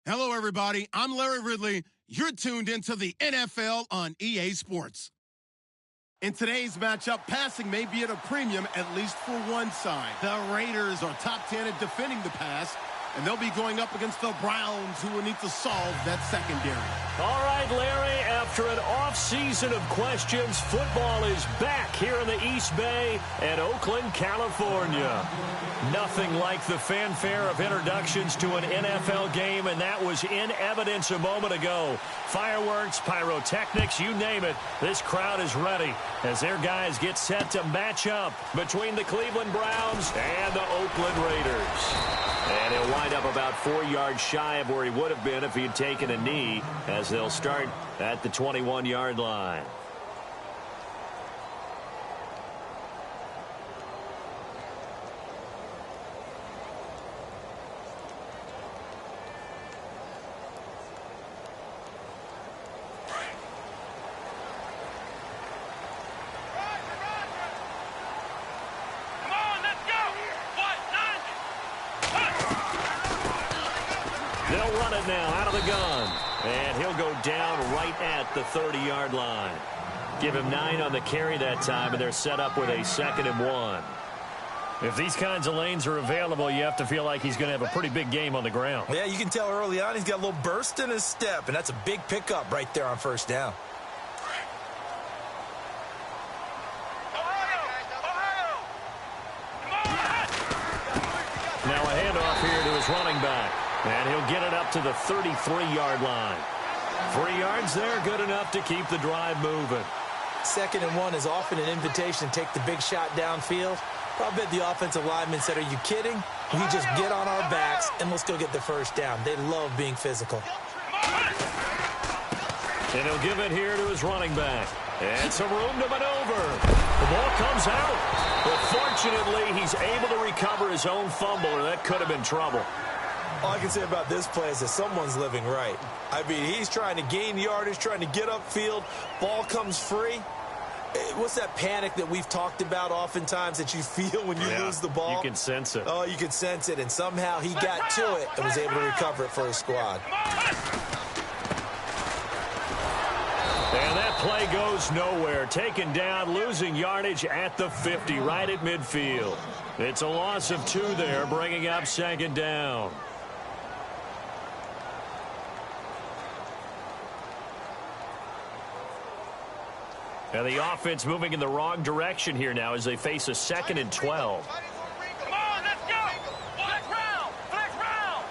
Hello, everybody. I'm Larry Ridley. You're tuned into the NFL on EA Sports. In today's matchup, passing may be at a premium, at least for one side. The Raiders are top 10 at defending the pass, and they'll be going up against the Browns, who will need to solve that secondary. All right, Larry, after an off-season of questions, football is back here in the East Bay at Oakland, California. Nothing like the fanfare of introductions to an NFL game, and that was in evidence a moment ago. Fireworks, pyrotechnics, you name it. This crowd is ready as their guys get set to match up between the Cleveland Browns and the Oakland Raiders. And he'll wind up about 4 yards shy of where he would have been if he had taken a knee, as they'll start at the 21-yard line. They'll run it now out of the gun. And he'll go down right at the 30-yard line. Give him 9 on the carry that time, and they're set up with a 2nd and 1. If these kinds of lanes are available, you have to feel like he's going to have a pretty big game on the ground. Yeah, you can tell early on he's got a little burst in his step, and that's a big pickup right there on first down. Now a handoff here to his running back. And he'll get it up to the 33-yard line. 3 yards there, good enough to keep the drive moving. 2nd and 1 is often an invitation to take the big shot downfield. I bet the offensive lineman said, are you kidding? We just get on our backs and let's go get the first down. They love being physical. And he'll give it here to his running back. And some room to maneuver. The ball comes out. But fortunately, he's able to recover his own fumble, or that could have been trouble. All I can say about this play is that someone's living right. I mean, he's trying to gain yardage, trying to get upfield. Ball comes free. What's that panic that we've talked about oftentimes that you feel when you lose the ball? You can sense it. Oh, you can sense it, and somehow he got to it and was able to recover it for his squad. And that play goes nowhere. Taken down, losing yardage at the 50, right at midfield. It's a loss of 2 there, bringing up 2nd down. And the offense moving in the wrong direction here now as they face a 2nd and 12. Come on, let's go! Flex round! Flex round!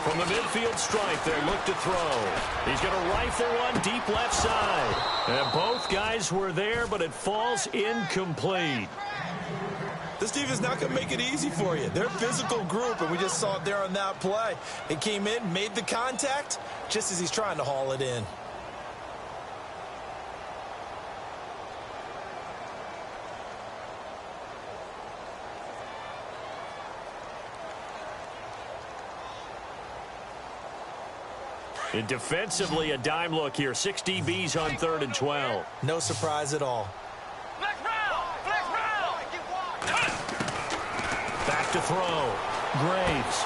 From the midfield stripe, they look to throw. He's going to rifle one deep left side. And both guys were there, but it falls incomplete. This team is not going to make it easy for you. They're a physical group, and we just saw it there on that play. He came in, made the contact, just as he's trying to haul it in. And defensively, a dime look here. 6 DBs on 3rd and 12. No surprise at all. Flex round! Flex round! Back to throw. Graves.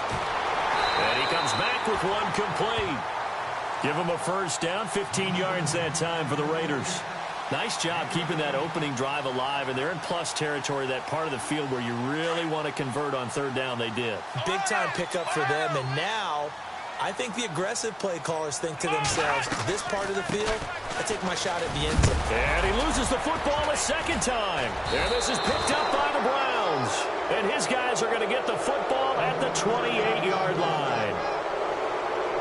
And he comes back with one complete. Give him a first down. 15 yards that time for the Raiders. Nice job keeping that opening drive alive, and they're in plus territory, that part of the field where you really want to convert on 3rd down. They did. Big-time pickup for them, and now I think the aggressive play callers think to themselves, this part of the field, I take my shot at the end zone. And he loses the football a 2nd time. And this is picked up by the Browns. And his guys are going to get the football at the 28-yard line.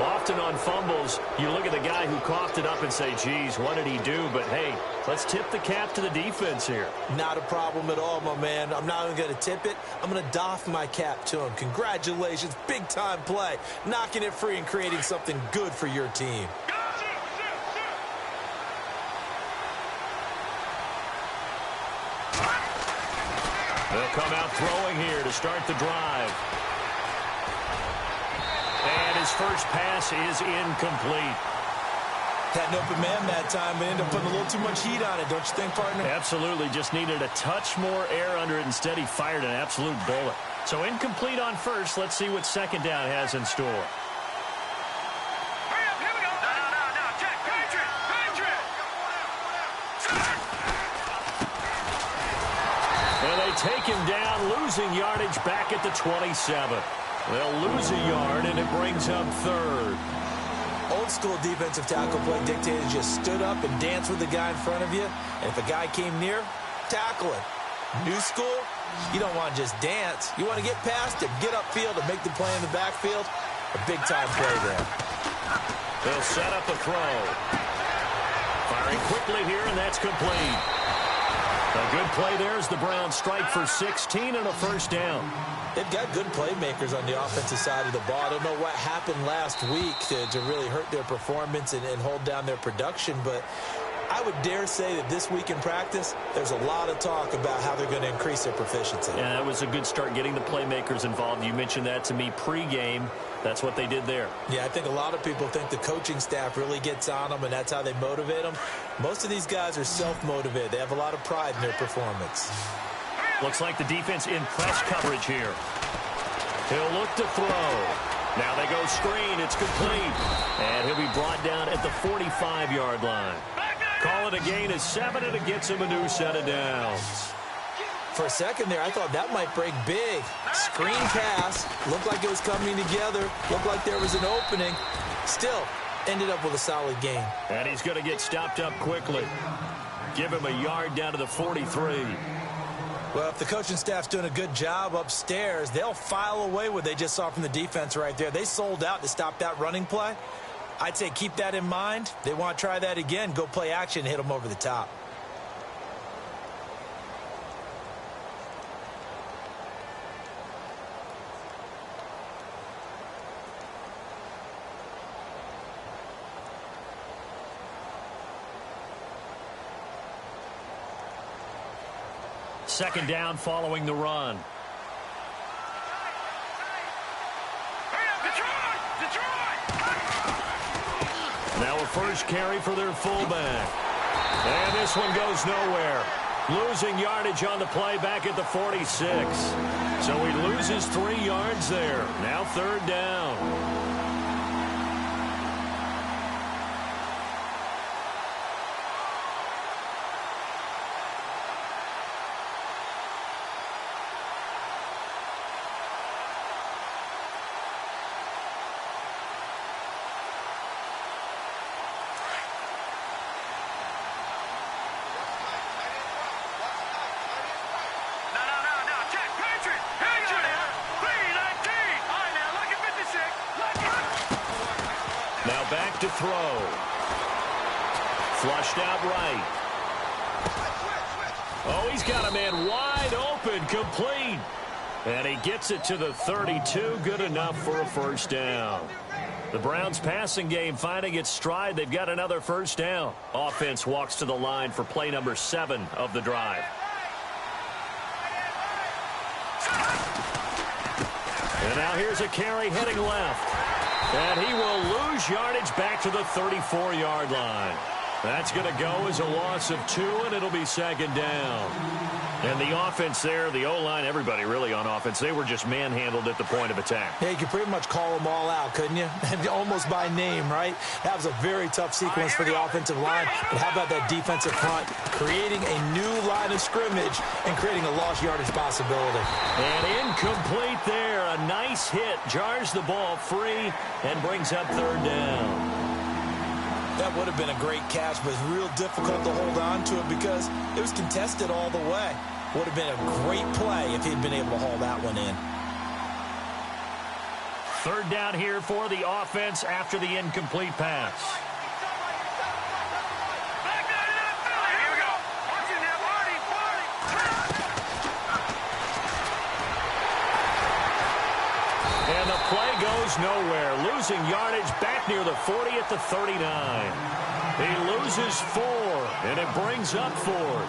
Often on fumbles, you look at the guy who coughed it up and say, geez, what did he do? But, hey, let's tip the cap to the defense here. Not a problem at all, my man. I'm not even going to tip it. I'm going to doff my cap to him. Congratulations. Big-time play. Knocking it free and creating something good for your team. They'll come out throwing here to start the drive. And his first pass is incomplete. Had an open man that time, but ended up putting a little too much heat on it, don't you think, partner? Absolutely. Just needed a touch more air under it. Instead, he fired an absolute bullet. So incomplete on first. Let's see what second down has in store. Hurry up, here we go. No. Check. Patriot. And they take him down, losing yardage back at the 27. They'll lose a yard, and it brings up third. Old school defensive tackle play dictated just stood up and danced with the guy in front of you. And if a guy came near, tackle him. New school, you don't want to just dance. You want to get past him, get upfield, and make the play in the backfield. A big-time play there. They'll set up a throw. Firing quickly here, and that's complete. A good play there as the Browns strike for 16 and a first down. They've got good playmakers on the offensive side of the ball. I don't know what happened last week to really hurt their performance and hold down their production, but I would dare say that this week in practice, there's a lot of talk about how they're going to increase their proficiency. Yeah, that was a good start getting the playmakers involved. You mentioned that to me pregame. That's what they did there. Yeah, I think a lot of people think the coaching staff really gets on them, and that's how they motivate them. Most of these guys are self-motivated. They have a lot of pride in their performance. Looks like the defense in press coverage here. He'll look to throw. Now they go screen. It's complete. And he'll be brought down at the 45-yard line. Call it a gain of 7, and it gets him a new set of downs. For a second there, I thought that might break big. Screen pass. Looked like it was coming together. Looked like there was an opening. Still, ended up with a solid gain. And he's going to get stopped up quickly. Give him a yard down to the 43. Well, if the coaching staff's doing a good job upstairs, they'll file away what they just saw from the defense right there. They sold out to stop that running play. I'd say keep that in mind. They want to try that again. Go play action and hit them over the top. Second down following the run. Now a first carry for their fullback. And this one goes nowhere. Losing yardage on the play back at the 46. So he loses 3 yards there. Now third down. Back to throw. Flushed out right. Oh, he's got a man wide open, complete. And he gets it to the 32, good enough for a first down. The Browns passing game finding its stride. They've got another first down. Offense walks to the line for play number 7 of the drive. And now here's a carry heading left. And he will lose yardage back to the 34-yard line. That's going to go as a loss of 2, and it'll be second down. And the offense there, the O-line, everybody really on offense, they were just manhandled at the point of attack. Yeah, you could pretty much call them all out, couldn't you? Almost by name, right? That was a very tough sequence for the offensive line. But how about that defensive front creating a new line of scrimmage and creating a lost yardage possibility? And incomplete there. A nice hit. Jars the ball free and brings up third down. That would have been a great catch, but it's real difficult to hold on to it because it was contested all the way. Would have been a great play if he'd been able to haul that one in. Third down here for the offense after the incomplete pass. And the play goes nowhere. Losing yardage back near the 40 at the 39. He loses 4, and it brings up 4th.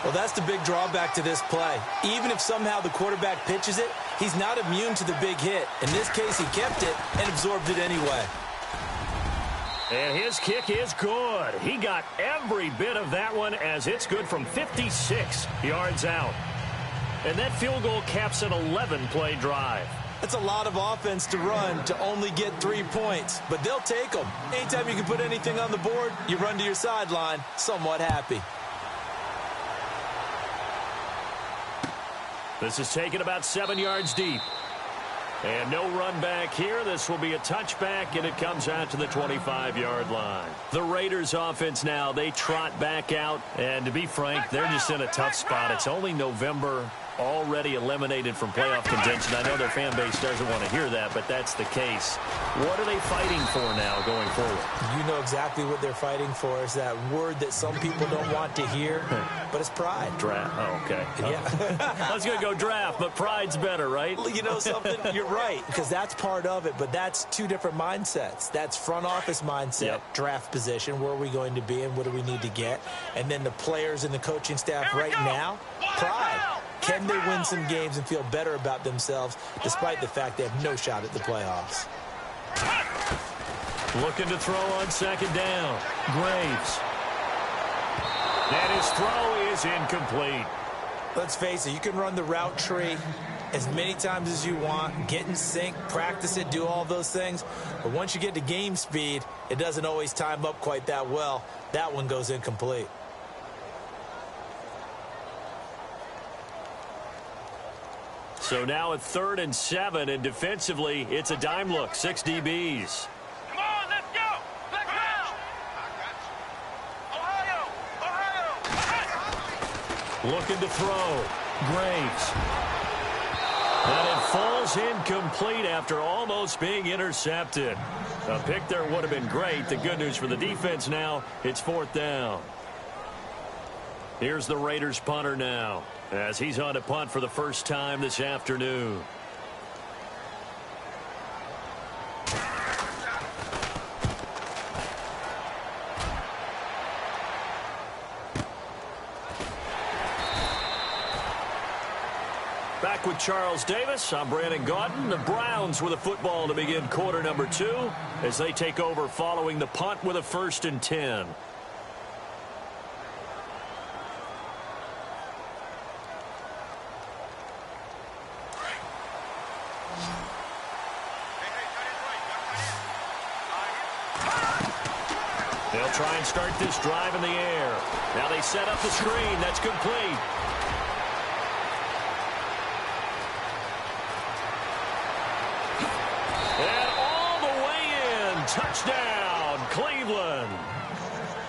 Well, that's the big drawback to this play. Even if somehow the quarterback pitches it, he's not immune to the big hit. In this case, he kept it and absorbed it anyway. And his kick is good. He got every bit of that one as it's good from 56 yards out. And that field goal caps an 11-play drive. That's a lot of offense to run to only get 3 points, but they'll take them. Anytime you can put anything on the board, you run to your sideline somewhat happy. This is taken about 7 yards deep. And no run back here. This will be a touchback, and it comes out to the 25-yard line. The Raiders offense now, they trot back out. And to be frank, they're just in a tough spot. It's only November, already eliminated from playoff contention. I know their fan base doesn't want to hear that, but that's the case. What are they fighting for now going forward? You know exactly what they're fighting for. Is that word that some people don't want to hear, but it's pride. Draft. Oh, okay. Yeah. I was going to go draft, but pride's better, right? You know something? You're right, because that's part of it, but that's two different mindsets. That's front office mindset, draft position, where are we going to be and what do we need to get? And then the players and the coaching staff right now, pride. Can they win some games and feel better about themselves despite the fact they have no shot at the playoffs? Looking to throw on second down. Graves. And his throw is incomplete. Let's face it, you can run the route tree as many times as you want, get in sync, practice it, do all those things. But once you get to game speed, it doesn't always time up quite that well. That one goes incomplete. So now at 3rd and 7, and defensively, it's a dime look. 6 DBs. Come on, let's go. Black round. Ohio. Looking to throw. Graves. And it falls incomplete after almost being intercepted. A pick there would have been great. The good news for the defense now, it's 4th down. Here's the Raiders punter now, as he's on to punt for the first time this afternoon. Back with Charles Davis, I'm Brandon Gaudin. The Browns with a football to begin quarter number 2 as they take over following the punt with a 1st and 10. They'll try and start this drive in the air. Now they set up the screen. That's complete. And all the way in. Touchdown, Cleveland.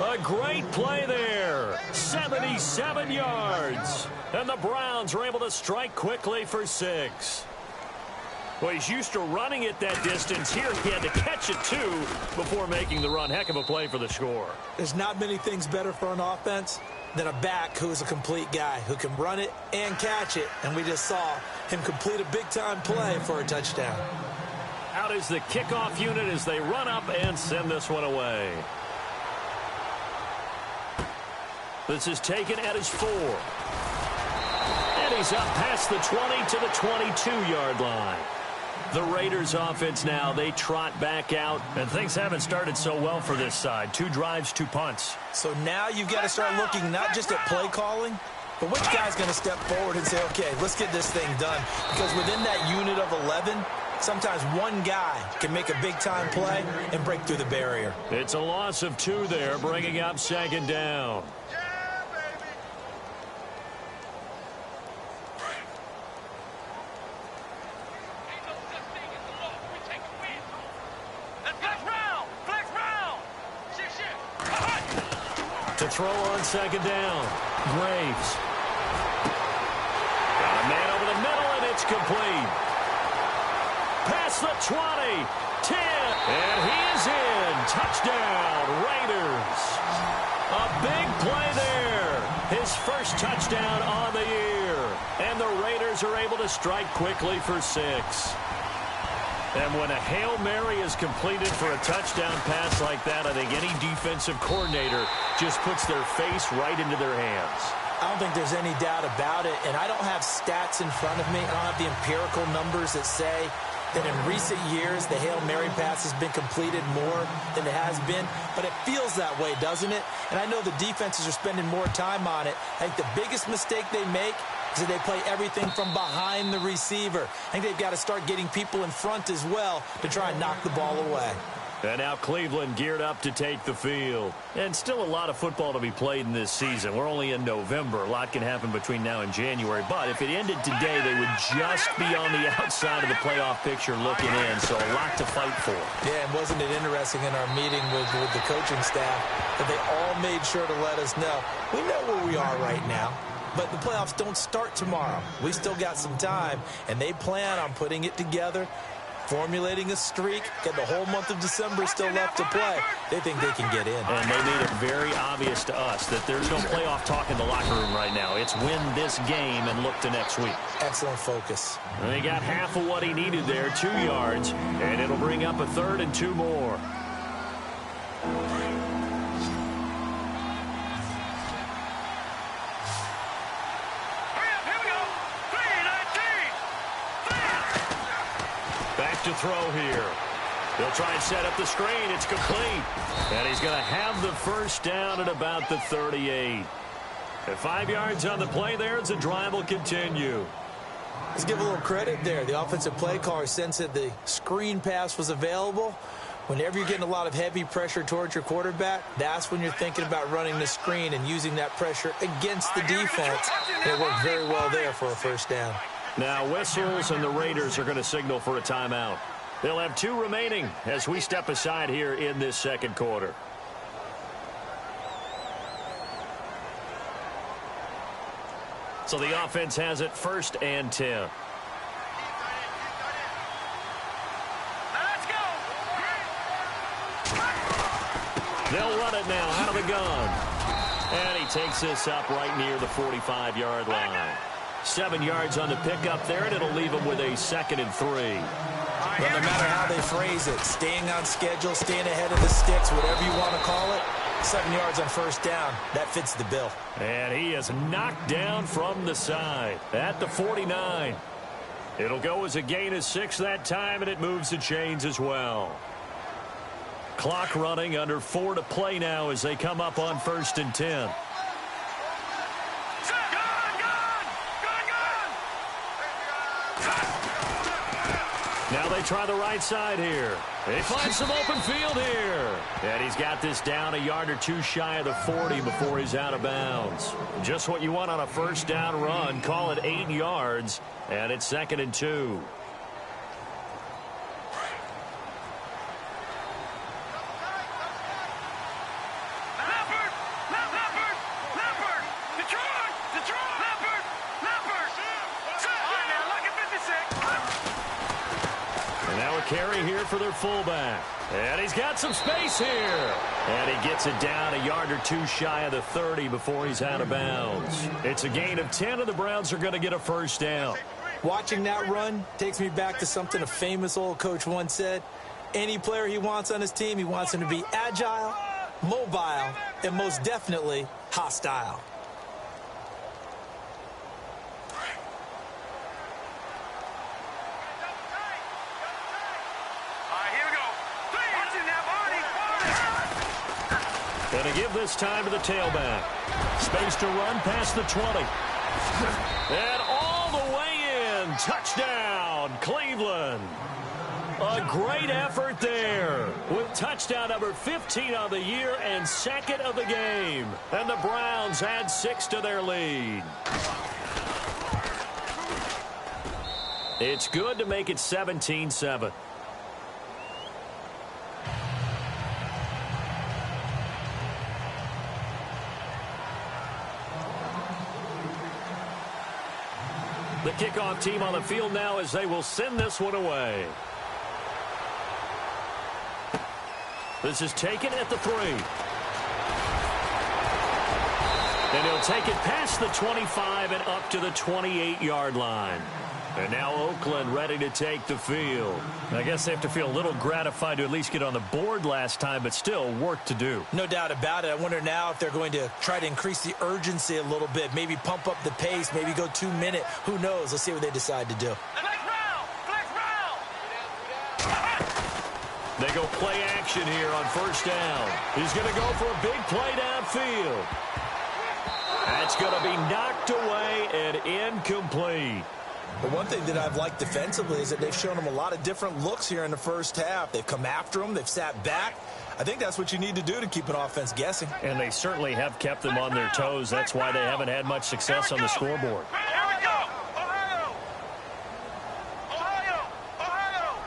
A great play there. 77 yards. And the Browns are able to strike quickly for 6. Well, he's used to running it that distance. Here he had to catch it, too, before making the run. Heck of a play for the score. There's not many things better for an offense than a back who is a complete guy who can run it and catch it. And we just saw him complete a big-time play for a touchdown. Out is the kickoff unit as they run up and send this one away. This is taken at his 4. And he's up past the 20 to the 22-yard line. The Raiders offense now, they trot back out, and things haven't started so well for this side. 2 drives, 2 punts. So now you've got to start looking not just at play calling, but which guy's going to step forward and say, okay, let's get this thing done. Because within that unit of 11, sometimes one guy can make a big-time play and break through the barrier. It's a loss of 2 there, bringing up second down. To throw on second down. Graves. Got a man over the middle, and it's complete. Past the 20. 10. And he is in. Touchdown, Raiders. A big play there. His first touchdown on the year. And the Raiders are able to strike quickly for 6. And when a Hail Mary is completed for a touchdown pass like that, I think any defensive coordinator just puts their face right into their hands. I don't think there's any doubt about it, and I don't have stats in front of me. I don't have the empirical numbers that say that in recent years the Hail Mary pass has been completed more than it has been, but it feels that way, doesn't it? And I know the defenses are spending more time on it. I think the biggest mistake they make is that they play everything from behind the receiver. I think they've got to start getting people in front as well to try and knock the ball away. And now Cleveland geared up to take the field. And still a lot of football to be played in this season. We're only in November. A lot can happen between now and January. But if it ended today, they would just be on the outside of the playoff picture looking in. So a lot to fight for. Yeah, and wasn't it interesting in our meeting with the coaching staff that they all made sure to let us know, we know where we are right now. But the playoffs don't start tomorrow. We still got some time, and they plan on putting it together, formulating a streak, get the whole month of December still left to play. They think they can get in. And they made it very obvious to us that there's no playoff talk in the locker room right now. It's win this game and look to next week. Excellent focus. And they got half of what he needed there, 2 yards, and it'll bring up a 3rd and 2 more. To throw here. They'll try and set up the screen. It's complete. And he's going to have the first down at about the 38. At 5 yards on the play there, the drive will continue. Let's give a little credit there. The offensive play caller sensed that the screen pass was available. Whenever you're getting a lot of heavy pressure towards your quarterback, that's when you're thinking about running the screen and using that pressure against the defense. And it worked very well there for a first down. Now whistles, and the Raiders are going to signal for a timeout. They'll have 2 remaining as we step aside here in this second quarter. So the offense has it 1st and 10. Let's go. They'll run it now out of the gun. And he takes this up right near the 45-yard line. 7 yards on the pickup there, and it'll leave him with a 2nd and 3. Well, no matter how they phrase it, staying on schedule, staying ahead of the sticks, whatever you want to call it, 7 yards on first down, that fits the bill. And he is knocked down from the side at the 49. It'll go as a gain of 6 that time, and it moves the chains as well. Clock running, under 4 to play now as they come up on 1st and 10. Now they try the right side here. They find some open field here. And he's got this down a yard or 2 shy of the 40 before he's out of bounds. Just what you want on a first down run. Call it 8 yards. And it's 2nd and 2. Carry here for their fullback. And he's got some space here. And he gets it down a yard or 2 shy of the 30 before he's out of bounds. It's a gain of 10, and the Browns are going to get a first down. Watching that run takes me back to something a famous old coach once said. Any player he wants on his team, he wants him to be agile, mobile, and most definitely hostile. Going to give this time to the tailback. Space to run past the 20. And all the way in. Touchdown, Cleveland. A great effort there with touchdown number 15 on the year and 2nd of the game. And the Browns add 6 to their lead. It's good to make it 17-7. The kickoff team on the field now as they will send this one away. This is taken at the 3. And he'll take it past the 25 and up to the 28-yard line. And now Oakland ready to take the field. I guess they have to feel a little gratified to at least get on the board last time, but still work to do. No doubt about it. I wonder now if they're going to try to increase the urgency a little bit, maybe pump up the pace, maybe go 2 minute. Who knows? Let's see what they decide to do. Flex round! Flex round! They go play action here on first down. He's going to go for a big play downfield. That's going to be knocked away and incomplete. The one thing that I've liked defensively is that they've shown him a lot of different looks here in the first half. They've come after him. They've sat back. I think that's what you need to do to keep an offense guessing. And they certainly have kept them on their toes. That's why they haven't had much success on the scoreboard. Here we go. Ohio. Ohio. Ohio.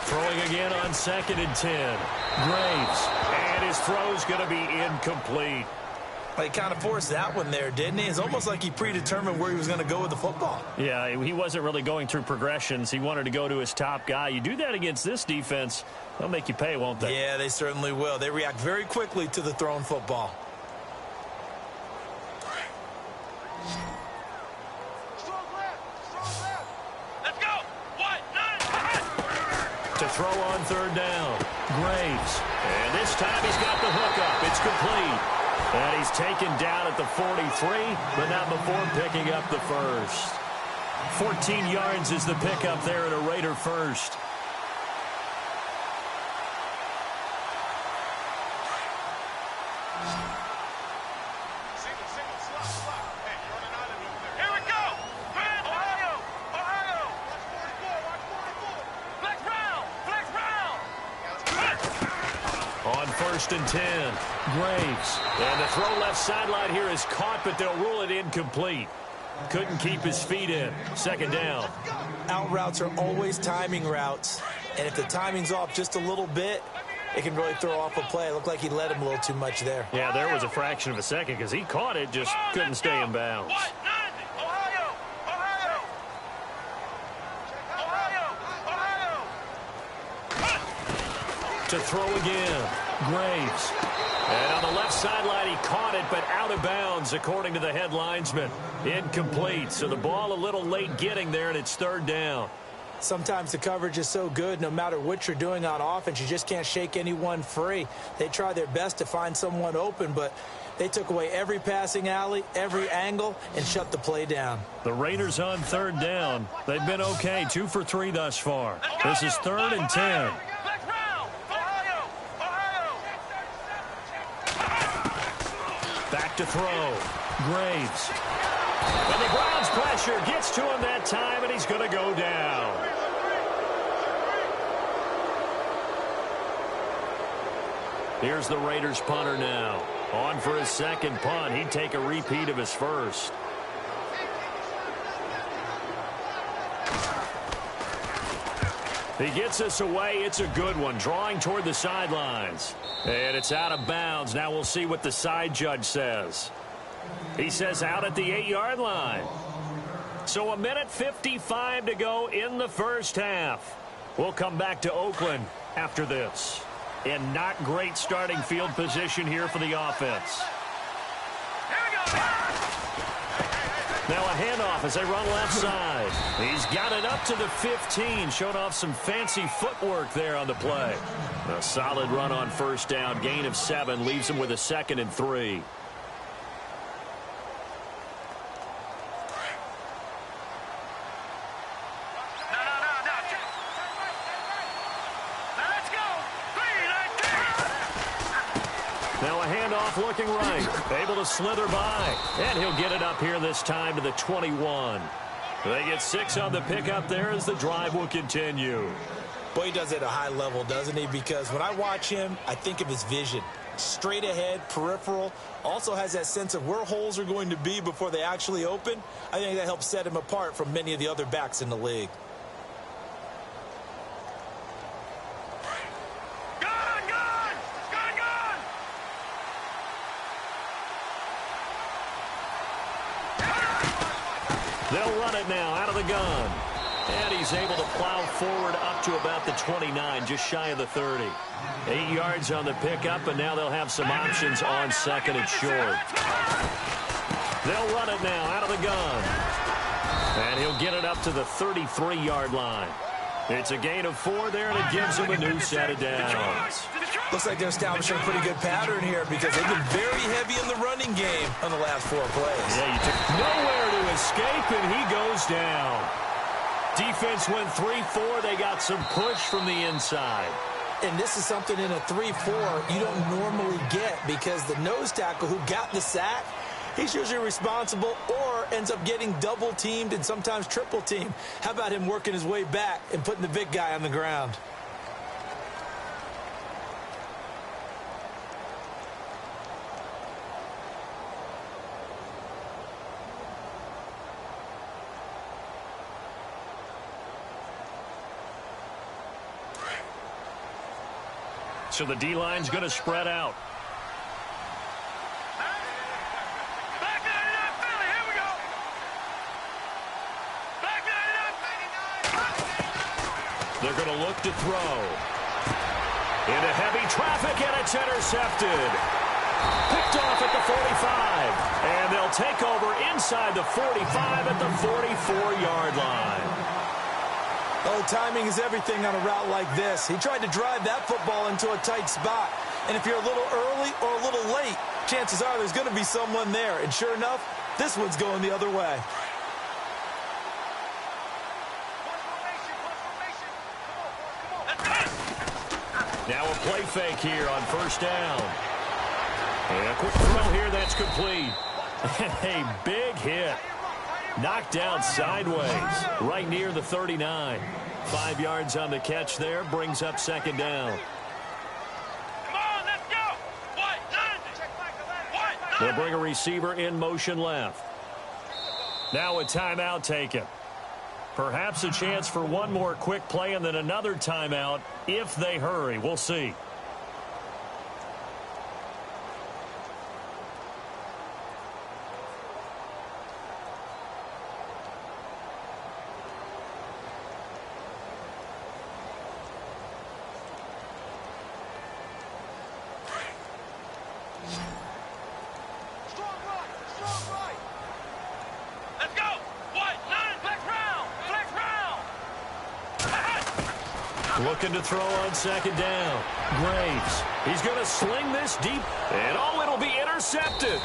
Throwing again on 2nd and 10. Graves. And his throw's going to be incomplete. He kind of forced that one there, didn't he? It's almost like he predetermined where he was going to go with the football. Yeah, he wasn't really going through progressions. He wanted to go to his top guy. You do that against this defense, they'll make you pay, won't they? Yeah, they certainly will. They react very quickly to the thrown football. Let's go. 1-9. To throw on 3rd down. Graves. And this time he's got the hook up. It's complete. And he's taken down at the 43, but not before picking up the first. 14 yards is the pickup there at a Raider first. Here we go. Ohio. Ohio. Flex round. Flex round. On 1st and 10, Graves. And the throw left sideline here is caught, but they'll rule it incomplete. Couldn't keep his feet in. 2nd down. Out routes are always timing routes, and if the timing's off just a little bit, it can really throw off a play. It looked like he led him a little too much there. Yeah, there was a fraction of a second because he caught it, just couldn't stay in bounds. 1-9. Ohio. Ohio. Ohio. Ohio. To throw again. Graves. And on the left sideline, he caught it, but out of bounds, according to the head linesman. Incomplete. So the ball a little late getting there, and it's 3rd down. Sometimes the coverage is so good, no matter what you're doing on offense, you just can't shake anyone free. They try their best to find someone open, but they took away every passing alley, every angle, and shut the play down. The Raiders on 3rd down. They've been okay, 2 for 3 thus far. This is 3rd and 10. Flex round. Ohio. Ohio. Back to throw. Graves. And the Browns pressure gets to him that time, and he's going to go down. Here's the Raiders punter now. On for his 2nd punt. He'd take a repeat of his first. He gets us away. It's a good one. Drawing toward the sidelines. And it's out of bounds. Now we'll see what the side judge says. He says out at the 8-yard line. So 1:55 to go in the first half. We'll come back to Oakland after this. In not great starting field position here for the offense. Here we go. Now a handoff as they run left side. He's got it up to the 15. Showed off some fancy footwork there on the play. A solid run on first down. Gain of 7 leaves him with a 2nd and 3. Now a handoff looking right. Able to slither by. And he'll get it up here this time to the 21. They get 6 on the pickup there as the drive will continue. Boy, he does it at a high level, doesn't he? Because when I watch him, I think of his vision. Straight ahead, peripheral. Also has that sense of where holes are going to be before they actually open. I think that helps set him apart from many of the other backs in the league. They'll run it now out of the gun. And he's able to plow forward up to about the 29, just shy of the 30. 8 yards on the pickup, and now they'll have some options on 2nd and short. They'll run it now out of the gun. And he'll get it up to the 33-yard line. It's a gain of 4 there, and it gives him a new set of downs. Looks like they're establishing a pretty good pattern here because they've been very heavy in the running game on the last 4 plays. Yeah, you took nowhere to escape, and he goes down. Defense went 3-4. They got some push from the inside. And this is something in a 3-4 you don't normally get because the nose tackle who got the sack, he's usually responsible or ends up getting double-teamed and sometimes triple-teamed. How about him working his way back and putting the big guy on the ground? So the D-line's going to spread out. Back 99 Philly, here we go. Back 99. They're going to look to throw. Into heavy traffic, and it's intercepted. Picked off at the 45. And they'll take over inside the 45 at the 44-yard line. Oh, timing is everything on a route like this. He tried to drive that football into a tight spot. And if you're a little early or a little late, chances are there's going to be someone there. And sure enough, this one's going the other way. Now a play fake here on first down. And a quick throw here that's complete. And a big hit. Knocked down sideways, right near the 39. 5 yards on the catch there, brings up second down. Come on, let's go. What? They'll bring a receiver in motion left. Now a timeout taken. Perhaps a chance for one more quick play and then another timeout if they hurry. We'll see. Looking to throw on second down. Graves. He's going to sling this deep. And oh, it'll be intercepted.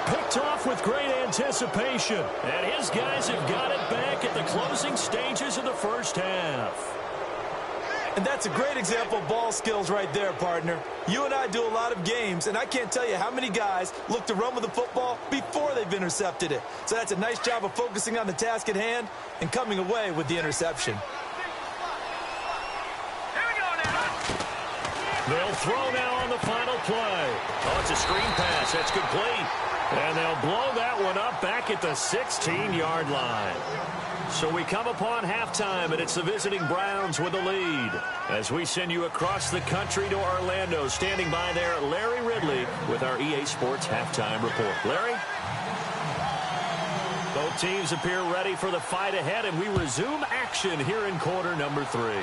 Picked off with great anticipation. And his guys have got it back at the closing stages of the first half. And that's a great example of ball skills right there, partner. You and I do a lot of games, and I can't tell you how many guys look to run with the football before they've intercepted it. So that's a nice job of focusing on the task at hand and coming away with the interception. They'll throw now on the final play. Oh, it's a screen pass. That's complete. And they'll blow that one up back at the 16-yard line. So we come upon halftime, and it's the visiting Browns with the lead. As we send you across the country to Orlando, standing by there, Larry Ridley with our EA Sports Halftime Report. Larry? Both teams appear ready for the fight ahead, and we resume action here in quarter number 3.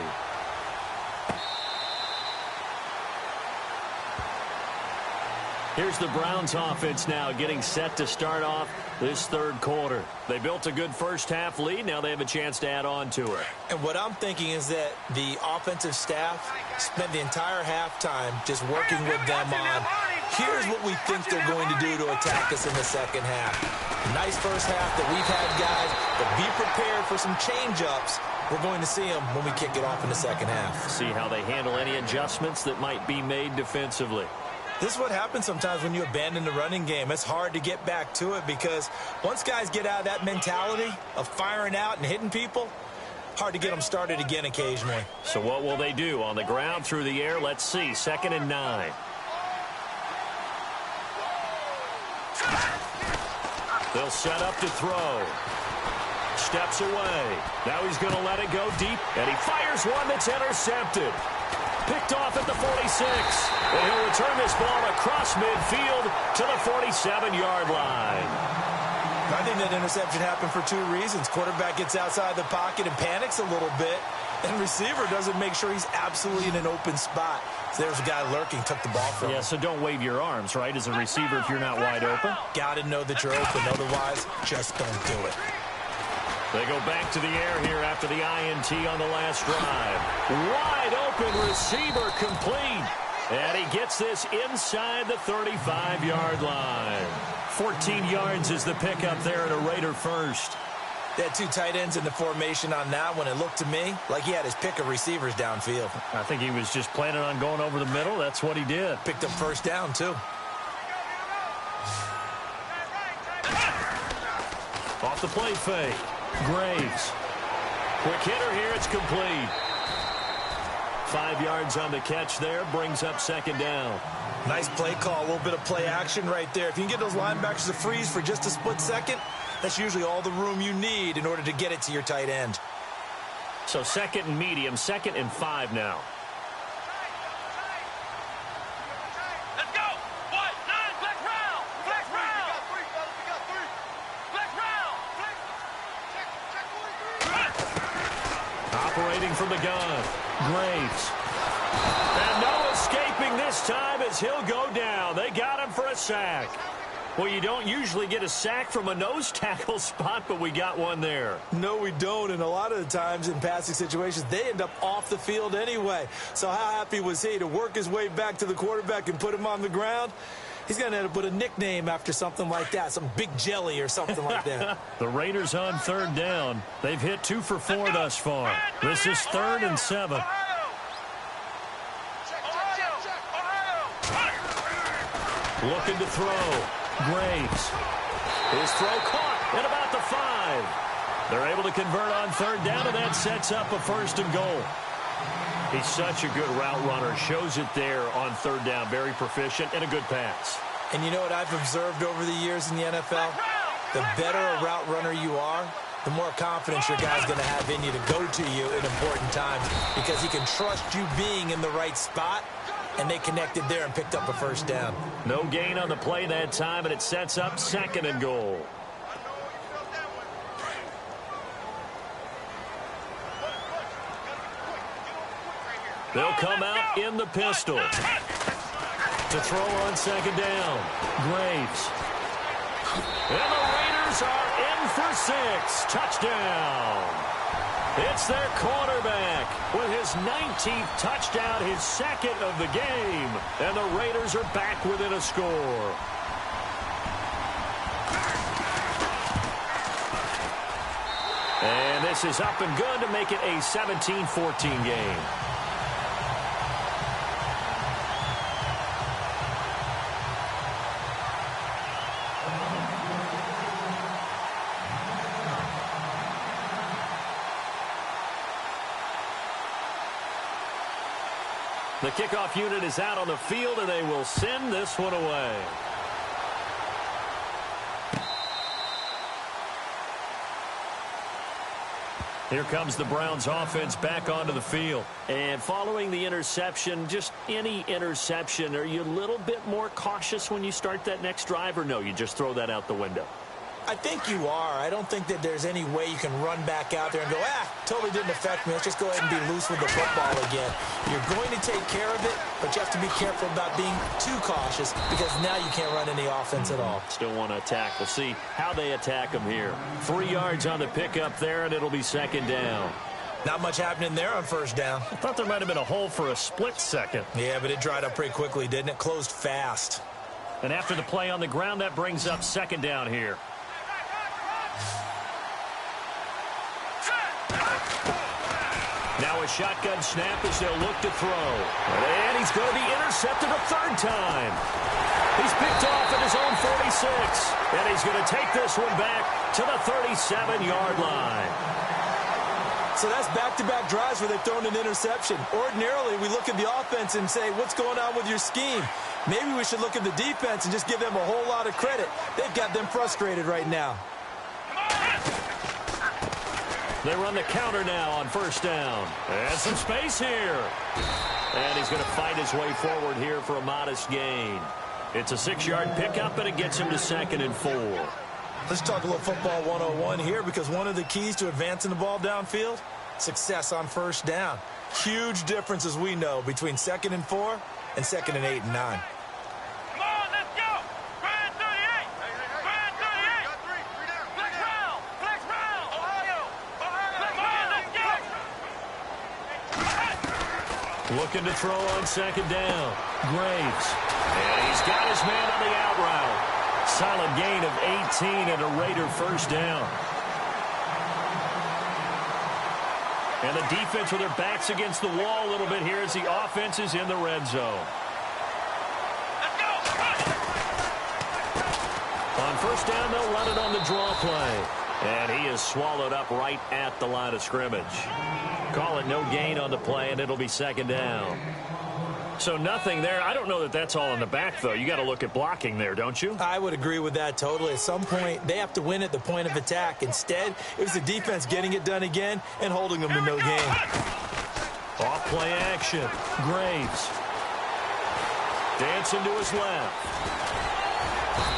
Here's the Browns offense now getting set to start off this third quarter. They built a good first half lead. Now they have a chance to add on to it. And what I'm thinking is that the offensive staff spent the entire halftime just working with them on, here's what we think they're going to do to attack us in the second half. Nice first half that we've had, guys, but be prepared for some change-ups. We're going to see them when we kick it off in the second half. See how they handle any adjustments that might be made defensively. This is what happens sometimes when you abandon the running game. It's hard to get back to it because once guys get out of that mentality of firing out and hitting people, hard to get them started again occasionally. So what will they do? On the ground, through the air, let's see. 2nd and 9. They'll set up to throw. Steps away. Now he's going to let it go deep, and he fires one that's intercepted. Picked off at the 46. And he'll return this ball across midfield to the 47-yard line. I think that interception happened for 2 reasons. Quarterback gets outside the pocket and panics a little bit. And receiver doesn't make sure he's absolutely in an open spot. So there's a guy lurking, took the ball from him. Yeah, so don't wave your arms, right, as a receiver if you're not wide open. Got to know that you're open. Otherwise, just don't do it. They go back to the air here after the INT on the last drive. Wide open receiver complete. And he gets this inside the 35-yard line. 14 yards is the pickup there at a Raider first. They had two tight ends in the formation on that one. It looked to me like he had his pick of receivers downfield. I think he was just planning on going over the middle. That's what he did. Picked up first down, too. Off the play fake. Graves. Quick hitter here. It's complete. 5 yards on the catch there. Brings up second down. Nice play call. A little bit of play action right there. If you can get those linebackers to freeze for just a split second, that's usually all the room you need in order to get it to your tight end. So second and medium, 2nd and 5 now. Let's go. 1-9, flex round. Flex round. We got three. Flex round. Check. Operating from the gun. Graves. And no escaping this time as he'll go down. They got him for a sack. Well, you don't usually get a sack from a nose tackle spot, but we got one there. No, we don't, and a lot of the times in passing situations, they end up off the field anyway. So how happy was he to work his way back to the quarterback and put him on the ground? He's going to end up with a nickname after something like that, some Big Jelly or something like that. The Raiders on 3rd down. They've hit 2 for 4 thus far. This is 3rd and 7. Looking to throw. Graves. His throw caught at about the 5. They're able to convert on 3rd down, and that sets up a 1st and goal. He's such a good route runner. Shows it there on 3rd down. Very proficient and a good pass. And you know what I've observed over the years in the NFL? The better a route runner you are, the more confidence your guy's going to have in you to go to you in important times because he can trust you being in the right spot, and they connected there and picked up a 1st down. No gain on the play that time, and it sets up 2nd and goal. They'll come out in the pistol. To throw on 2nd down. Graves. And the Raiders are in for 6. Touchdown. It's their quarterback with his 19th touchdown, his 2nd of the game. And the Raiders are back within a score. And this is up and good to make it a 17-14 game. The kickoff unit is out on the field, and they will send this one away. Here comes the Browns offense back onto the field. And following the interception, just any interception, are you a little bit more cautious when you start that next drive, or no, you just throw that out the window? I think you are. I don't think that there's any way you can run back out there and go, totally didn't affect me. Let's just go ahead and be loose with the football again. You're going to take care of it, but you have to be careful about being too cautious because now you can't run any offense at all. Still want to attack. We'll see how they attack them here. 3 yards on the pickup there, and it'll be 2nd down. Not much happening there on 1st down. I thought there might have been a hole for a split second. Yeah, but it dried up pretty quickly, didn't it? Closed fast. And after the play on the ground, that brings up 2nd down here. Now a shotgun snap as they'll look to throw. And he's going to be intercepted a 3rd time. He's picked off at his own 46. And he's going to take this one back to the 37-yard line. So that's back-to-back drives where they've thrown an interception. Ordinarily, we look at the offense and say, what's going on with your scheme? Maybe we should look at the defense and just give them a whole lot of credit. They've got them frustrated right now. They run the counter now on 1st down. And some space here. And he's going to fight his way forward here for a modest gain. It's a 6-yard pickup, and it gets him to 2nd and 4. Let's talk a little football 101 here because one of the keys to advancing the ball downfield, success on 1st down. Huge difference, as we know, between 2nd and 4 and 2nd and 8 and 9. Come on, let's go. Brand 38. Brand 38. Flex round. Flex round. Ohio. Come on, let's go. Looking to throw on 2nd down. Graves. And he's got his man on the out route. Solid gain of 18 and a Raider 1st down. And the defense with their backs against the wall a little bit here as the offense is in the red zone. Let's go. On first down, they'll run it on the draw play. And he is swallowed up right at the line of scrimmage. Call it no gain on the play, and it'll be second down. So nothing there. I don't know that that's all in the back, though. You got to look at blocking there, don't you? I would agree with that totally. At some point, they have to win at the point of attack. Instead, it was the defense getting it done again and holding them to no gain. Off play action. Graves. Dancing to his left.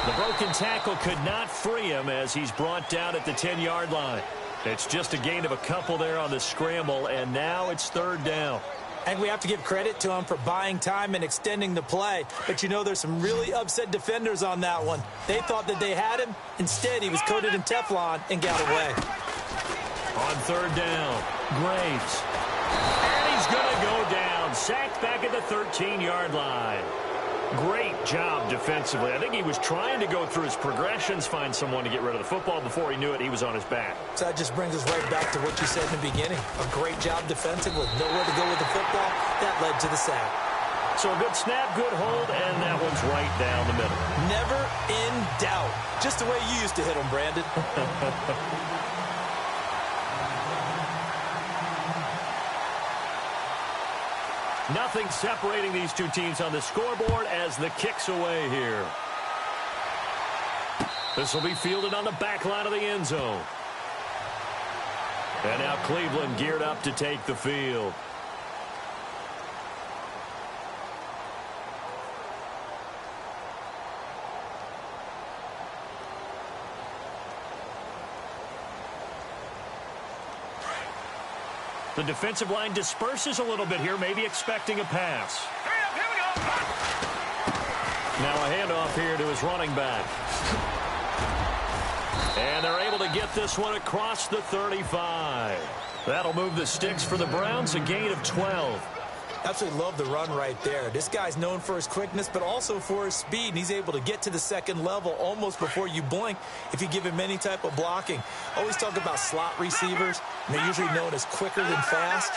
The broken tackle could not free him as he's brought down at the 10-yard line. It's just a gain of a couple there on the scramble, and now it's third down. And we have to give credit to him for buying time and extending the play. But, you know, there's some really upset defenders on that one. They thought that they had him. Instead, he was coated in Teflon and got away. On third down, Graves. And he's going to go down. Sacked back at the 13-yard line. Great job defensively. I think he was trying to go through his progressions, find someone to get rid of the football. Before he knew it, he was on his back. So that just brings us right back to what you said in the beginning. A great job defensively. Nowhere to go with the football. That led to the sack. So a good snap, good hold, and that one's right down the middle. Never in doubt. Just the way you used to hit them, Brandon. Nothing separating these two teams on the scoreboard as the kick's away here. This will be fielded on the back line of the end zone. And now Cleveland geared up to take the field. The defensive line disperses a little bit here, maybe expecting a pass. Hurry up, here we go. Now a handoff here to his running back. And they're able to get this one across the 35. That'll move the sticks for the Browns, a gain of 12. Absolutely love the run right there. This guy's known for his quickness, but also for his speed. And he's able to get to the second level almost before you blink if you give him any type of blocking. Always talk about slot receivers, and they're usually known as quicker than fast.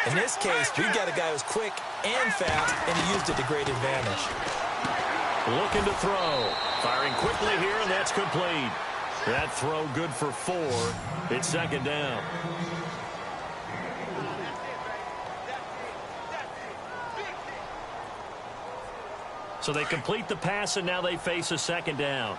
In this case, we've got a guy who's quick and fast, and he used it to great advantage. Looking to throw. Firing quickly here, and that's complete. That throw good for 4. It's second down. So they complete the pass, and now they face a second down.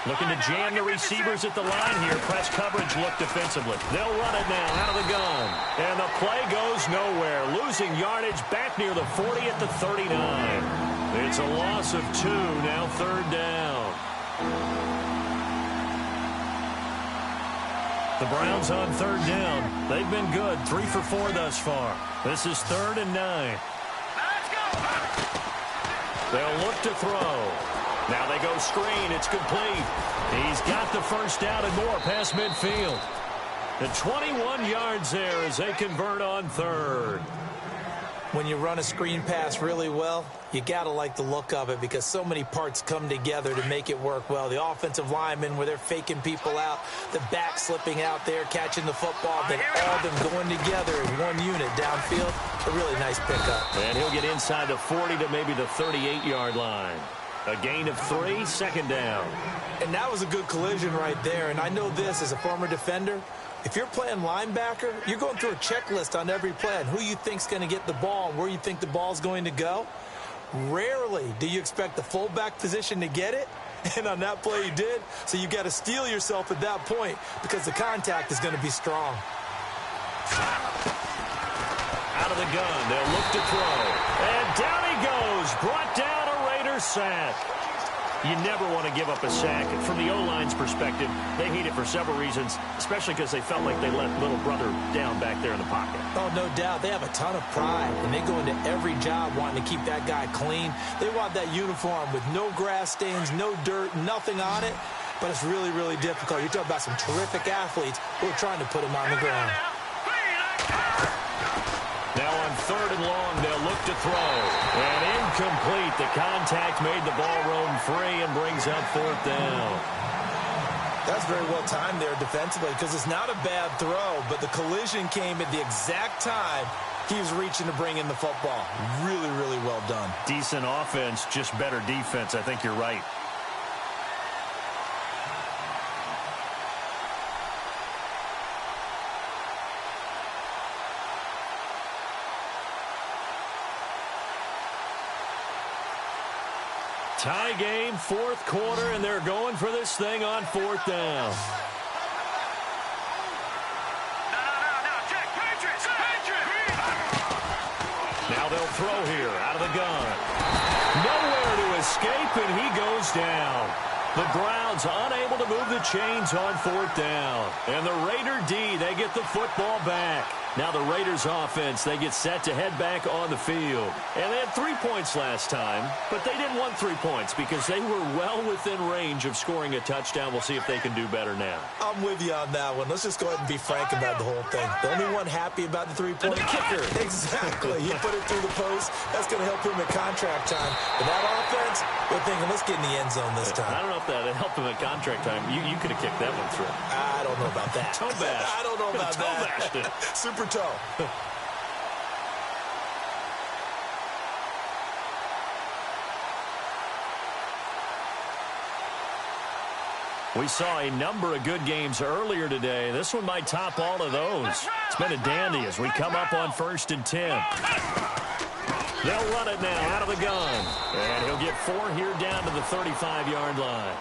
Looking to jam the receivers at the line here. Press coverage look defensively. They'll run it now out of the gun. And the play goes nowhere. Losing yardage back near the 40 at the 39. It's a loss of 2, now third down. The Browns on third down. They've been good, 3 for 4 thus far. This is 3rd and 9. Let's go. They'll look to throw. Now they go screen. It's complete. He's got the first down and more past midfield. The 21 yards there as they convert on third. When you run a screen pass really well, you got to like the look of it because so many parts come together to make it work well. The offensive linemen where they're faking people out, the back slipping out there, catching the football, then all of them going together in one unit downfield. A really nice pickup. And he'll get inside the 40 to maybe the 38-yard line. A gain of 3, second down. And that was a good collision right there. And I know this as a former defender. If you're playing linebacker, you're going through a checklist on every play on who you think's going to get the ball and where you think the ball's going to go. Rarely do you expect the fullback position to get it. And on that play, he did. So you got to steel yourself at that point because the contact is going to be strong. Out of the gun, they'll look to throw. And down he goes. Brought down a Raiders sack. You never want to give up a sack. From the O-line's perspective, they hate it for several reasons, especially because they felt like they let little brother down back there in the pocket. Oh, no doubt. They have a ton of pride, and they go into every job wanting to keep that guy clean. They want that uniform with no grass stains, no dirt, nothing on it, but it's really, really difficult. You're talking about some terrific athletes who are trying to put him on the ground. Now on third and long, they'll look to throw. And incomplete. The contact made the ball roam free and brings up fourth down. That's very well timed there defensively because it's not a bad throw, but the collision came at the exact time he was reaching to bring in the football. Really, really well done. Decent offense, just better defense. I think you're right. Tie game, fourth quarter, and they're going for this thing on fourth down. Now they'll throw here out of the gun. Nowhere to escape, and he goes down. The Browns unable to move the chains on fourth down. And the Raider D, they get the football back. Now the Raiders offense, they get set to head back on the field. And they had 3 points last time, but they didn't want 3 points because they were well within range of scoring a touchdown. We'll see if they can do better now. I'm with you on that one. Let's just go ahead and be frank about the whole thing. The only one happy about the 3-point kicker. Exactly. He put it through the post. That's going to help him at contract time. But that offense, they're thinking, let's get in the end zone this time. I don't know if that helped him at contract time. You could have kicked that one through. I don't know about that. Toe bash. I don't know about Toe that. bashed it. Super toe. We saw a number of good games earlier today. This one might top all of those. It's been a dandy as we come up on 1st and 10. They'll run it now out of the gun. And he'll get 4 here down to the 35-yard line.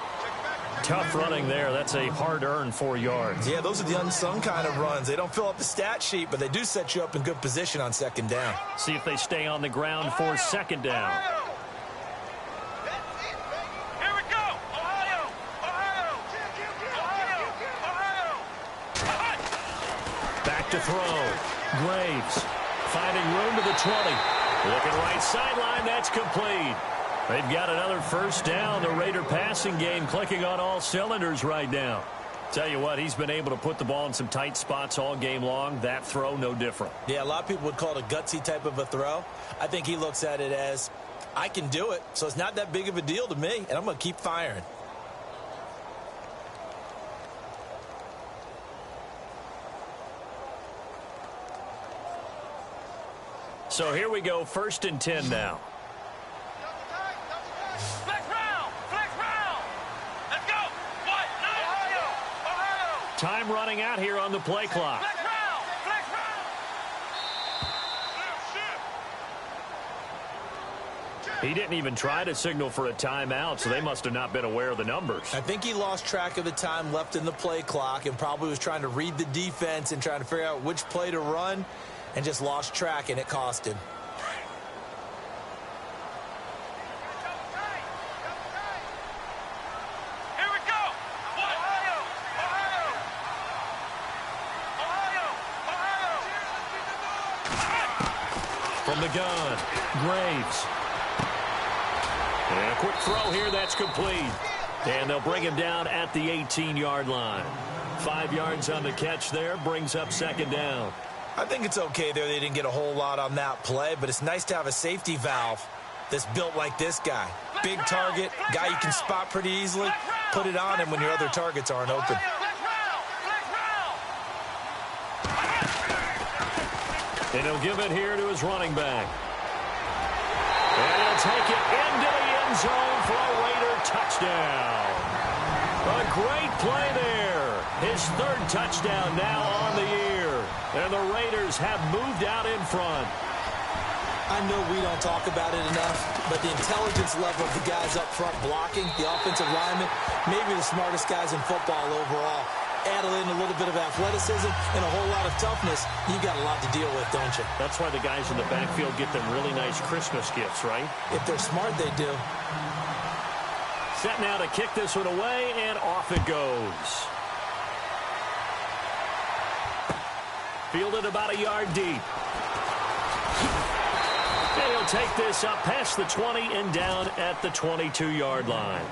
Tough running there. That's a hard-earned 4 yards. Yeah, those are the unsung kind of runs. They don't fill up the stat sheet, but they do set you up in good position on second down. See if they stay on the ground for second down. Here we go. Ohio. Back to throw. Graves finding room to the 20. Looking right sideline. That's complete. They've got another first down. The Raider passing game clicking on all cylinders right now. Tell you what, he's been able to put the ball in some tight spots all game long. That throw, no different. Yeah, a lot of people would call it a gutsy type of a throw. I think he looks at it as, I can do it, so it's not that big of a deal to me, and I'm going to keep firing. So here we go, 1st and 10 now. Time running out here on the play clock. He didn't even try to signal for a timeout, so they must have not been aware of the numbers. I think he lost track of the time left in the play clock and probably was trying to read the defense and trying to figure out which play to run and just lost track, and it cost him. From the gun, Graves. And a quick throw here, that's complete. And they'll bring him down at the 18-yard line. 5 yards on the catch there, brings up second down. I think it's okay there. They didn't get a whole lot on that play, but it's nice to have a safety valve that's built like this guy. Big target, guy you can spot pretty easily. Put it on him when your other targets aren't open. And he'll give it here to his running back. And he'll take it into the end zone for a Raider touchdown. A great play there. His 3rd touchdown now on the year. And the Raiders have moved out in front. I know we don't talk about it enough, but the intelligence level of the guys up front blocking, the offensive linemen, maybe the smartest guys in football overall. Add in a little bit of athleticism and a whole lot of toughness, you got a lot to deal with, don't you? That's why the guys in the backfield get them really nice Christmas gifts, right? If they're smart, they do. Set now to kick this one away, and off it goes. Fielded about a yard deep. And he'll take this up past the 20 and down at the 22-yard line.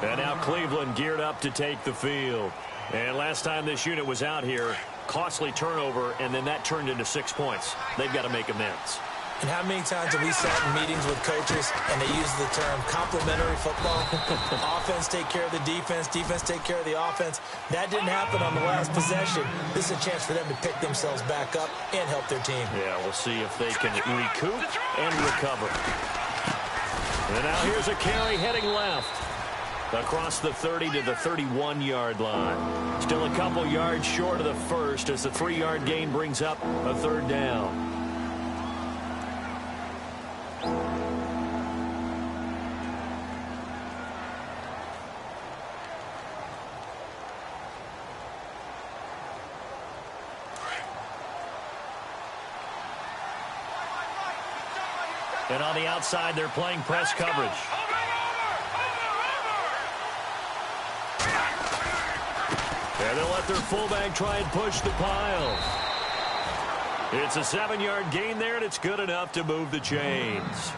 And now Cleveland geared up to take the field. And last time this unit was out here, costly turnover, and then that turned into 6 points. They've got to make amends. And how many times have we sat in meetings with coaches and they use the term complementary football? Offense take care of the defense, defense take care of the offense. That didn't happen on the last possession. This is a chance for them to pick themselves back up and help their team. Yeah, we'll see if they can recoup and recover. And now here's a carry heading left. Across the 30 to the 31-yard line. Still a couple yards short of the first as the 3-yard gain brings up a third down. And on the outside, they're playing press coverage. And they'll let their fullback try and push the pile. It's a 7-yard gain there, and it's good enough to move the chains.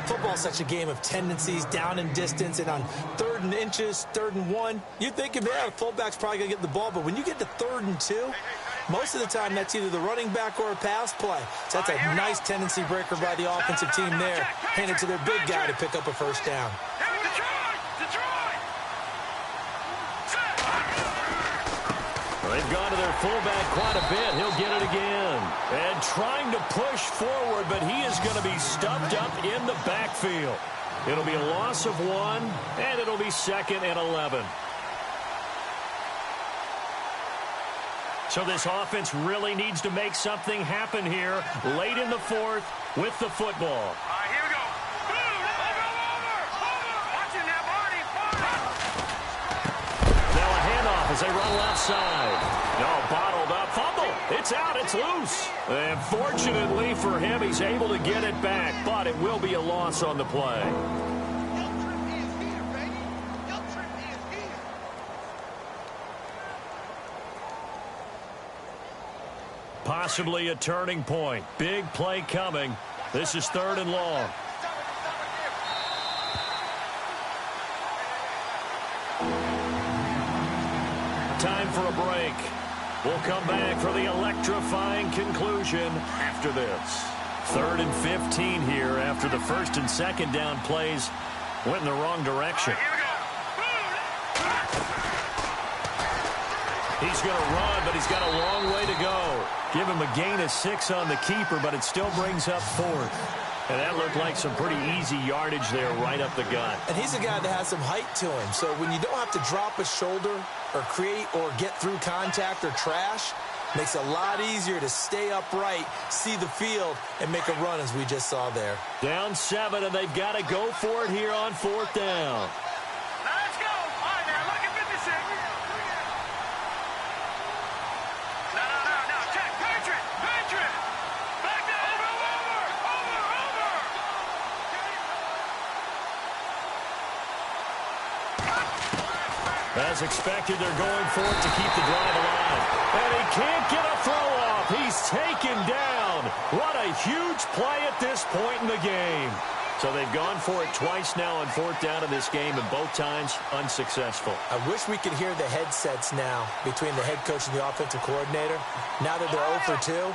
Football's such a game of tendencies, down and distance, and on 3rd and inches, 3rd and 1, you think, yeah, the fullback's probably going to get the ball, but when you get to 3rd and 2, most of the time that's either the running back or a pass play. So that's a nice tendency breaker by the offensive team there. Hand it to their big guy to pick up a first down. They've gone to their fullback quite a bit. He'll get it again. And trying to push forward, but he is going to be stuffed up in the backfield. It'll be a loss of 1, and it'll be 2nd and 11. So this offense really needs to make something happen here late in the 4th with the football. All right, here we go. Over. Watching that body. Now a handoff as they run left side. No, bottled up. Fumble. It's out. It's loose. And fortunately for him, he's able to get it back, but it will be a loss on the play. Possibly a turning point. Big play coming. This is 3rd and long. Time for a break. We'll come back for the electrifying conclusion after this. 3rd and 15 here after the 1st and 2nd down plays went in the wrong direction. He's going to run, but he's got a long way to go. Give him a gain of 6 on the keeper, but it still brings up 4th. And that looked like some pretty easy yardage there right up the gut. And he's a guy that has some height to him. So when you don't have to drop a shoulder or create or get through contact or trash, makes it a lot easier to stay upright, see the field, and make a run as we just saw there. Down 7, and they've got to go for it here on 4th down. Let's go. All right, now, look at 56. No. Check. Patriot. Back down. Over. As expected, they're going for it to keep the drive alive. And he can't get a throw off. He's taken down. What a huge play at this point in the game. So they've gone for it twice now on 4th down in this game, and both times unsuccessful. I wish we could hear the headsets now between the head coach and the offensive coordinator. Now that they're 0 for 2,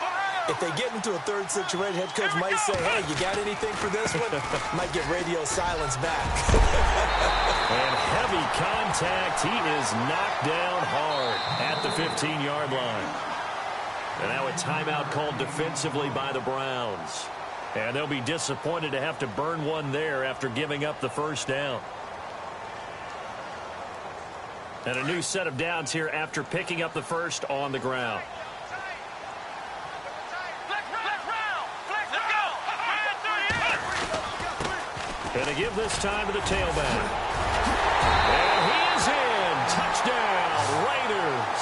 if they get into a 3rd situation, head coach might say, hey, you got anything for this one? Might get radio silence back. And heavy contact. He is knocked down hard at the 15-yard line. And now a timeout called defensively by the Browns. And they'll be disappointed to have to burn one there after giving up the 1st down. And a new set of downs here after picking up the 1st on the ground. And to give this time to the tailback. And he is in. Touchdown, Raiders.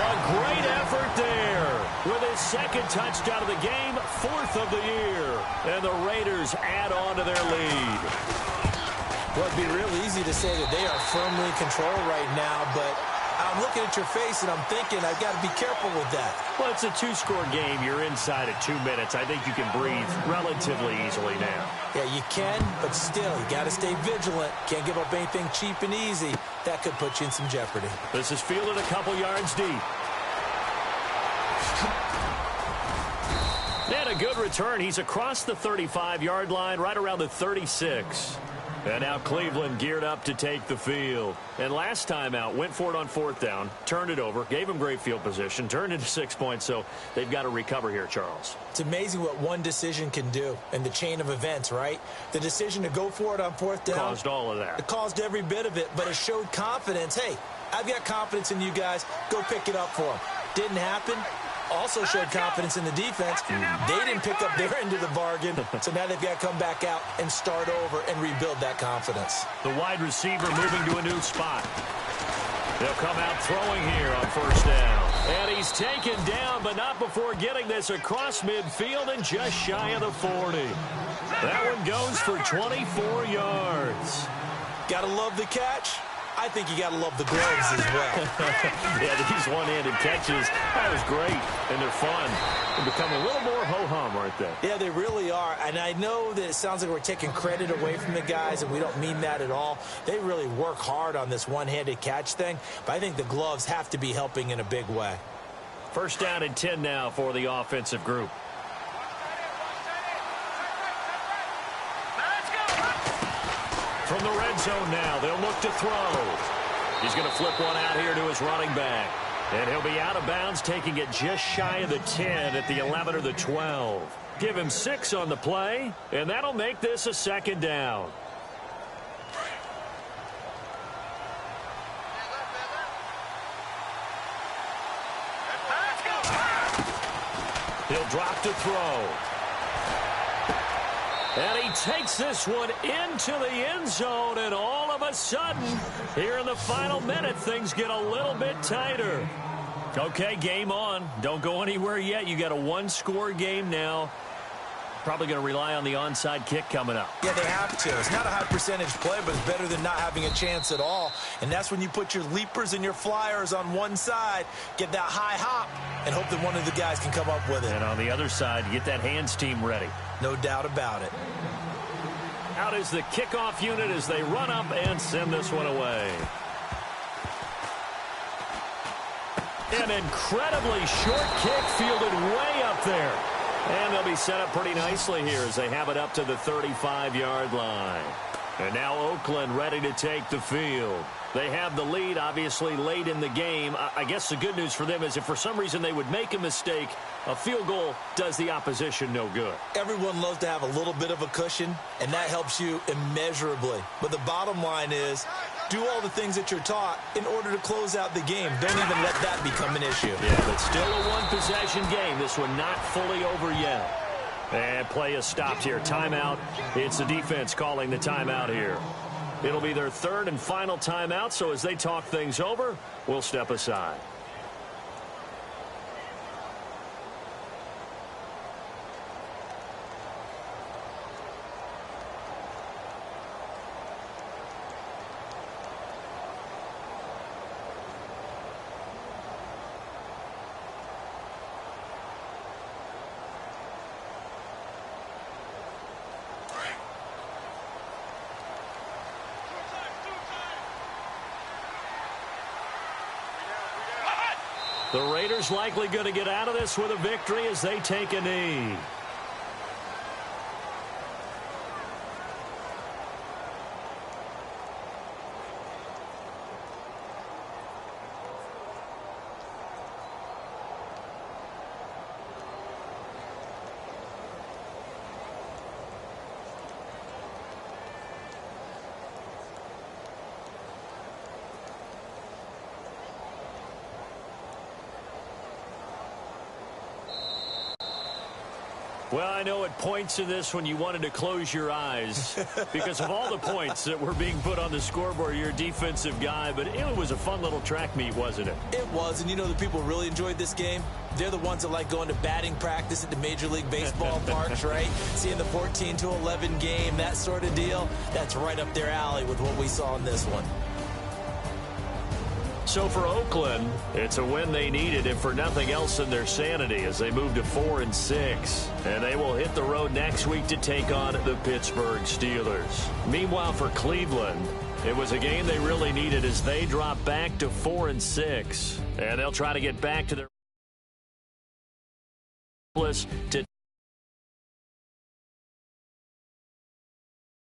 A great effort there. With his 2nd touchdown of the game, 4th of the year. And the Raiders add on to their lead. Well, it'd be real easy to say that they are firmly in control right now, but I'm looking at your face and I'm thinking I've got to be careful with that. Well, it's a 2-score game. You're inside at 2 minutes. I think you can breathe relatively easily now. Yeah, you can, but still, you got to stay vigilant. Can't give up anything cheap and easy. That could put you in some jeopardy. This is fielded a couple yards deep. And a good return. He's across the 35-yard line, right around the 36. And now Cleveland geared up to take the field. And last time out, went for it on 4th down, turned it over, gave him great field position, turned into 6 points, so they've got to recover here, Charles. It's amazing what one decision can do in the chain of events, right? The decision to go for it on 4th down. Caused all of that. It caused every bit of it, but it showed confidence. Hey, I've got confidence in you guys. Go pick it up for them. Didn't happen. Also showed confidence in the defense. They didn't pick up their end of the bargain, so now they've got to come back out and start over and rebuild that confidence. The wide receiver moving to a new spot. They'll come out throwing here on 1st down. And he's taken down, but not before getting this across midfield and just shy of the 40. That one goes for 24 yards. Gotta love the catch. I think you got to love the gloves as well. Yeah, these one-handed catches, that was great, and they're fun. They become a little more ho-hum, aren't they? Yeah, they really are, and I know that it sounds like we're taking credit away from the guys, and we don't mean that at all. They really work hard on this one-handed catch thing, but I think the gloves have to be helping in a big way. 1st down and 10 now for the offensive group. From the red zone now, they'll look to throw. He's going to flip one out here to his running back. And he'll be out of bounds, taking it just shy of the 10 at the 11 or the 12. Give him 6 on the play, and that'll make this a 2nd down. He'll drop to throw. And he takes this one into the end zone, and all of a sudden, here in the final minute, things get a little bit tighter. Okay, game on. Don't go anywhere yet. You got a one-score game now. Probably going to rely on the onside kick coming up. Yeah, they have to. It's not a high percentage play, but it's better than not having a chance at all. And that's when you put your leapers and your flyers on one side, get that high hop, and hope that one of the guys can come up with it. And on the other side, get that hands team ready. No doubt about it. Out is the kickoff unit as they run up and send this one away. An incredibly short kick fielded way up there. And they'll be set up pretty nicely here as they have it up to the 35-yard line. And now Oakland ready to take the field. They have the lead, obviously, late in the game. I guess the good news for them is if for some reason they would make a mistake, a field goal does the opposition no good. Everyone loves to have a little bit of a cushion, and that helps you immeasurably. But the bottom line is, do all the things that you're taught in order to close out the game. Don't even let that become an issue. Yeah, but still a one-possession game. This one not fully over yet. And play is stopped here. Timeout. It's the defense calling the timeout here. It'll be their 3rd and final timeout, so as they talk things over, we'll step aside. The Raiders likely going to get out of this with a victory as they take a knee. Well, I know at points in this when you wanted to close your eyes because of all the points that were being put on the scoreboard. You're a defensive guy, but it was a fun little track meet, wasn't it? It was, and you know the people really enjoyed this game? They're the ones that like going to batting practice at the Major League Baseball parks, right? Seeing the 14-11 game, that sort of deal. That's right up their alley with what we saw in this one. So for Oakland, it's a win they needed, if for nothing else than their sanity, as they move to 4-6. And they will hit the road next week to take on the Pittsburgh Steelers. Meanwhile, for Cleveland, it was a game they really needed as they drop back to 4-6. And they'll try to get back to their to